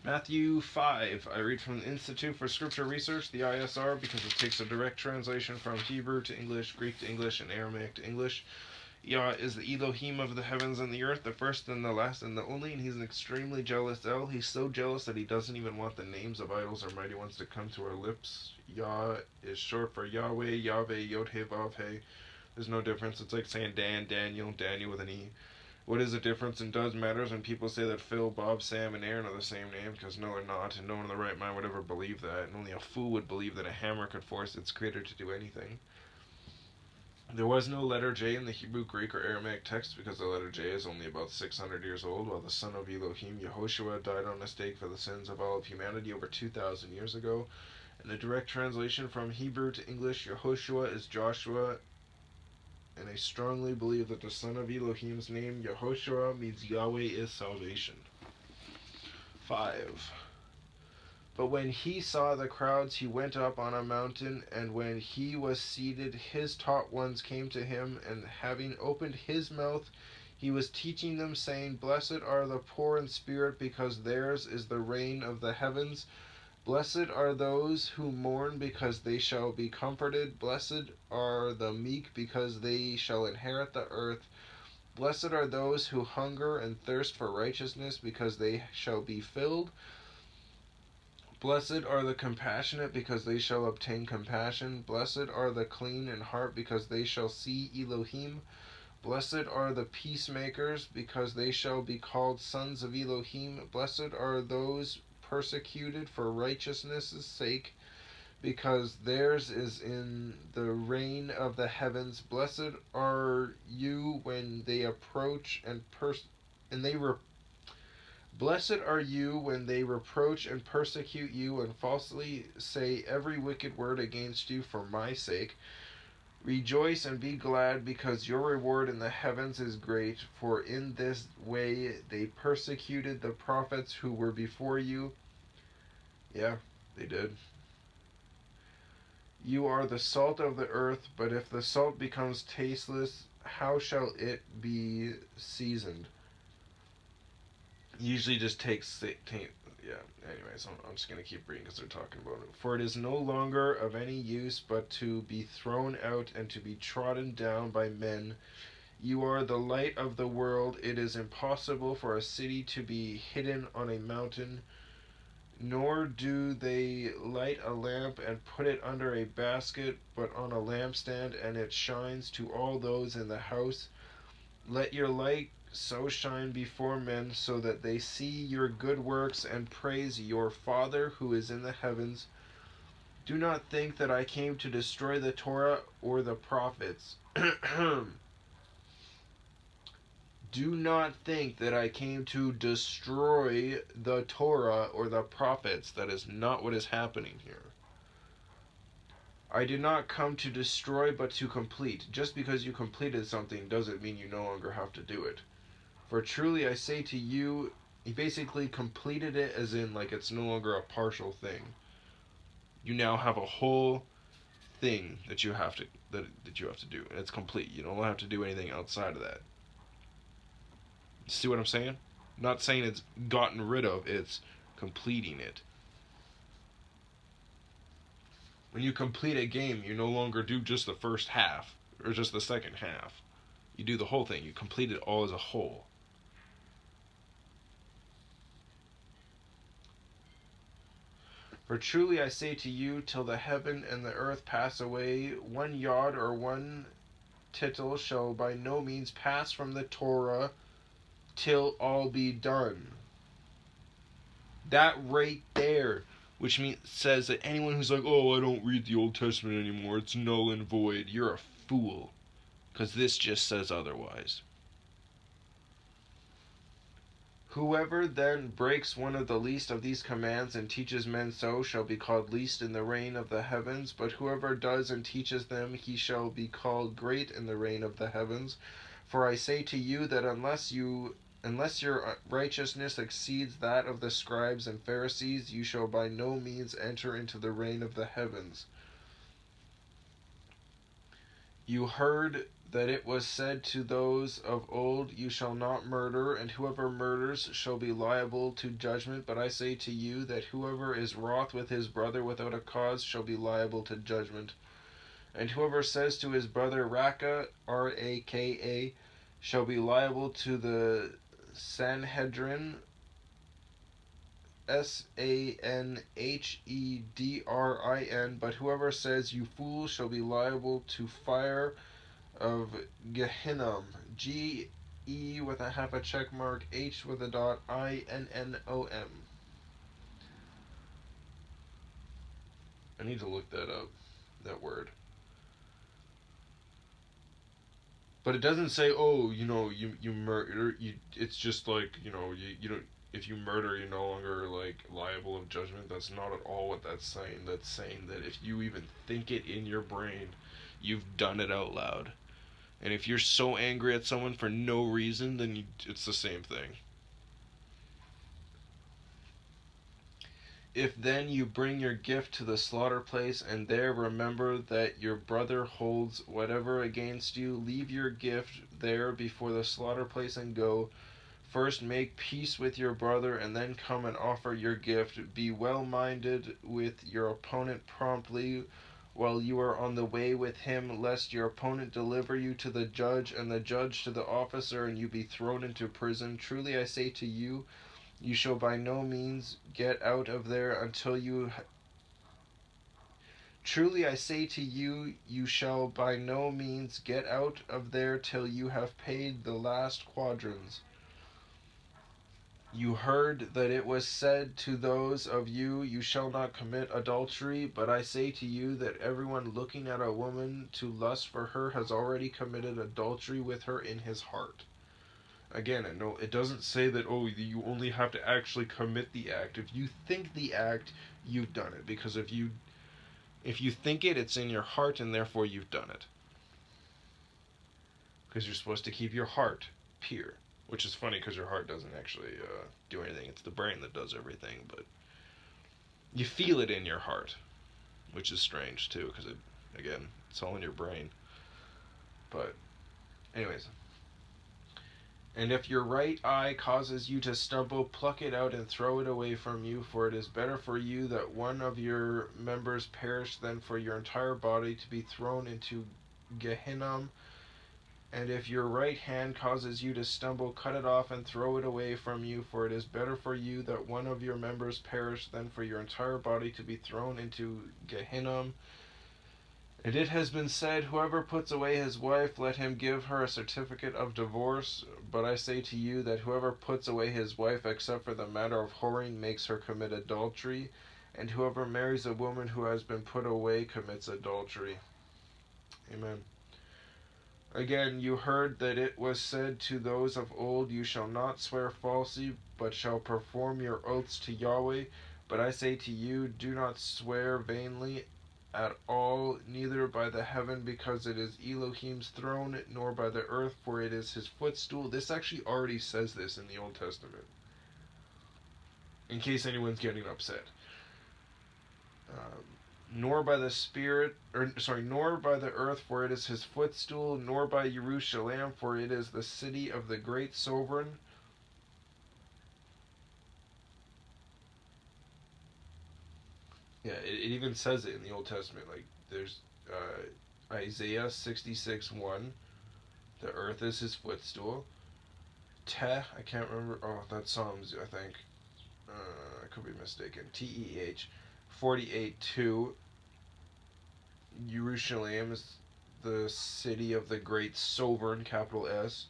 Matthew 5. I read from the Institute for Scripture Research, the ISR, because it takes a direct translation from Hebrew to English, Greek to English, and Aramaic to English. Yah is the Elohim of the heavens and the earth, the first and the last and the only, and he's an extremely jealous El. He's so jealous that he doesn't even want the names of idols or mighty ones to come to our lips. Yah is short for YahWeh, Yahweh, Yod-He, Vav-He. There's no difference. It's like saying Dan, Daniel, Daniel with an E. What is the difference and does matters when people say that Phil, Bob, Sam, and Aaron are the same name? Because no, they're not, and no one in the right mind would ever believe that, and only a fool would believe that a hammer could force its creator to do anything. There was no letter J in the Hebrew, Greek, or Aramaic text because the letter J is only about 600 years old, while the son of Elohim, Yehoshua, died on a stake for the sins of all of humanity over 2,000 years ago. In a direct translation from Hebrew to English, Yehoshua is Joshua, and I strongly believe that the son of Elohim's name, Yehoshua, means Yahweh is salvation. 5. But when he saw the crowds, he went up on a mountain, and when he was seated, his taught ones came to him, and having opened his mouth, he was teaching them, saying, Blessed are the poor in spirit, because theirs is the reign of the heavens. Blessed are those who mourn, because they shall be comforted. Blessed are the meek, because they shall inherit the earth. Blessed are those who hunger and thirst for righteousness, because they shall be filled. Blessed are the compassionate, because they shall obtain compassion. Blessed are the clean in heart, because they shall see Elohim. Blessed are the peacemakers, because they shall be called sons of Elohim. Blessed are those persecuted for righteousness' sake, because theirs is in the reign of the heavens. Blessed are you when they approach Blessed are you when they reproach and persecute you and falsely say every wicked word against you for my sake. Rejoice and be glad, because your reward in the heavens is great, for in this way they persecuted the prophets who were before you. Yeah, they did. You are the salt of the earth, but if the salt becomes tasteless, how shall it be seasoned? Usually just takes anyways, I'm just going to keep reading because they're talking about it. For it is no longer of any use but to be thrown out and to be trodden down by men. You are the light of the world. It is impossible for a city to be hidden on a mountain, nor do they light a lamp and put it under a basket, but on a lampstand, and it shines to all those in the house. Let your light so shine before men, so that they see your good works and praise your Father who is in the heavens. Do not think that I came to destroy the Torah or the prophets. Do not think that I came to destroy the Torah or the prophets. That is not what is happening here. I did not come to destroy, but to complete. Just because you completed something doesn't mean you no longer have to do it. For truly I say to you, he basically completed it, as in like it's no longer a partial thing. You now have a whole thing that you have to do, and it's complete. You don't have to do anything outside of that. See what I'm saying? I'm not saying it's gotten rid of, it's completing it. When you complete a game, you no longer do just the first half or just the second half. You do the whole thing. You complete it all as a whole. For truly I say to you, till the heaven and the earth pass away, 1 yod or 1 tittle shall by no means pass from the Torah till all be done. That right there, which says that anyone who's like, oh, I don't read the Old Testament anymore, it's null and void, you're a fool. Because this just says otherwise. Whoever then breaks one of the least of these commands and teaches men so shall be called least in the reign of the heavens, but whoever does and teaches them, he shall be called great in the reign of the heavens. For I say to you that unless your righteousness exceeds that of the scribes and Pharisees, you shall by no means enter into the reign of the heavens. You heard that it was said to those of old, You shall not murder, and whoever murders shall be liable to judgment. But I say to you that whoever is wroth with his brother without a cause shall be liable to judgment. And whoever says to his brother, Raka, Raka, shall be liable to the Sanhedrin, Sanhedrin. But whoever says, You fool, shall be liable to fire of Gehinnom, Ge with a half a check mark, H with a dot, Innom. I need to look that up, that word. But it doesn't say, oh, you murder. It's just like, you don't. If you murder, you're no longer like liable of judgment. That's not at all what that's saying. That's saying that if you even think it in your brain, you've done it out loud. And if you're so angry at someone for no reason, then it's the same thing. If then you bring your gift to the slaughter place, and there remember that your brother holds whatever against you, leave your gift there before the slaughter place and go. First make peace with your brother, and then come and offer your gift. Be well-minded with your opponent promptly while you are on the way with him, lest your opponent deliver you to the judge, and the judge to the officer, and you be thrown into prison. Truly I say to you, you shall by no means get out of there until you. Truly I say to you, you shall by no means get out of there till you have paid the last quadrans. You heard that it was said to those of you, You shall not commit adultery. But I say to you that everyone looking at a woman to lust for her has already committed adultery with her in his heart. Again, it doesn't say that, oh, you only have to actually commit the act. If you think the act, you've done it. Because if you think it, it's in your heart, and therefore you've done it. Because you're supposed to keep your heart pure. Which is funny because your heart doesn't actually do anything. It's the brain that does everything. But you feel it in your heart, which is strange too, because again, it's all in your brain. But anyways. And if your right eye causes you to stumble, pluck it out and throw it away from you, for it is better for you that one of your members perish than for your entire body to be thrown into Gehinnom. And if your right hand causes you to stumble, cut it off and throw it away from you, for it is better for you that one of your members perish than for your entire body to be thrown into Gehinnom. And it has been said, Whoever puts away his wife, let him give her a certificate of divorce. But I say to you that whoever puts away his wife, except for the matter of whoring, makes her commit adultery. And whoever marries a woman who has been put away commits adultery. Amen. Again, you heard that it was said to those of old, You shall not swear falsely, but shall perform your oaths to YahWeh. But I say to you, do not swear vainly at all, neither by the heaven, because it is Elohim's throne, nor by the earth, for it is his footstool. This actually already says this in the Old Testament, in case anyone's getting upset. Nor by the nor by the earth, for it is his footstool, nor by Jerusalem, for it is the city of the great sovereign. Yeah, it even says it in the Old Testament. Like, there's Isaiah 66:1. The earth is his footstool. I can't remember. Oh, that's Psalms, I think. I could be mistaken. TEH 48:2. Jerusalem is the city of the great sovereign, capital S.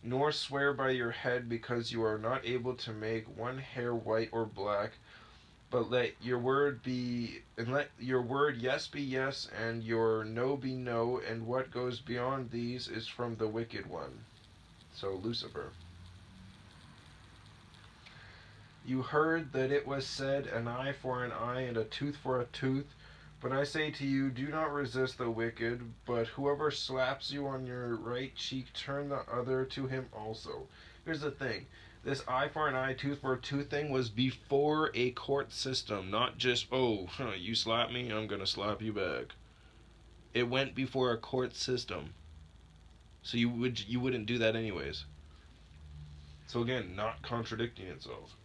Nor swear by your head, because you are not able to make one hair white or black. But let your word yes be yes, and your no be no, and what goes beyond these is from the wicked one. So Lucifer. You heard that it was said, An eye for an eye, and a tooth for a tooth. But I say to you, do not resist the wicked, but whoever slaps you on your right cheek, turn the other to him also. Here's the thing. This eye for an eye, tooth for a tooth thing was before a court system, not just, you slap me, I'm going to slap you back. It went before a court system. So you wouldn't do that anyways. So again, not contradicting itself.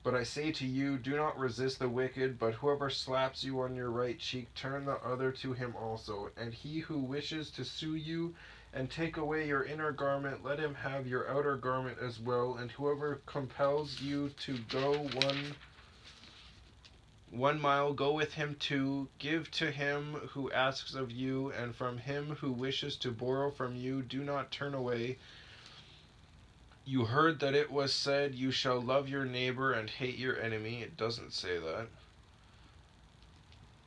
But I say to you, do not resist the wicked, but whoever slaps you on your right cheek, turn the other to him also. And he who wishes to sue you and take away your inner garment, let him have your outer garment as well. And whoever compels you to go one mile, go with him 2. Give to him who asks of you, and from him who wishes to borrow from you, do not turn away. You heard that it was said, you shall love your neighbor and hate your enemy. It doesn't say that.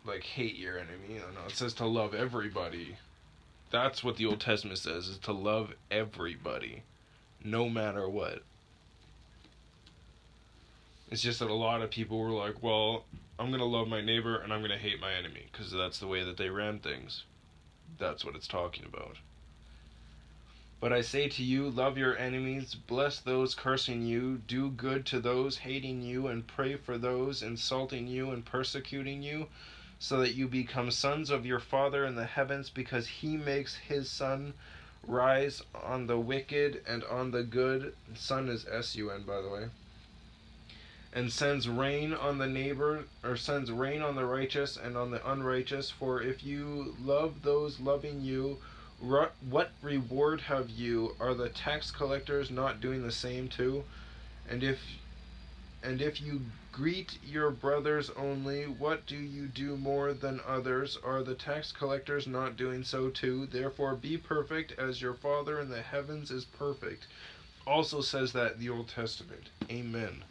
Like, hate your enemy. No, it says to love everybody. That's what the Old Testament says, is to love everybody, no matter what. It's just that a lot of people were like, well, I'm going to love my neighbor and I'm going to hate my enemy, because that's the way that they ran things. That's what it's talking about. But I say to you, love your enemies, bless those cursing you, do good to those hating you, and pray for those insulting you and persecuting you, so that you become sons of your Father in the heavens, because he makes his sun rise on the wicked and on the good. Sun is S-U-N, by the way. And sends rain on the neighbor, or sends rain on the righteous and on the unrighteous. For if you love those loving you, what reward have you? Are the tax collectors not doing the same too? And if you greet your brothers only, what do you do more than others? Are the tax collectors not doing so too? Therefore be perfect as your Father in the heavens is perfect. Also says that in the Old Testament. Amen.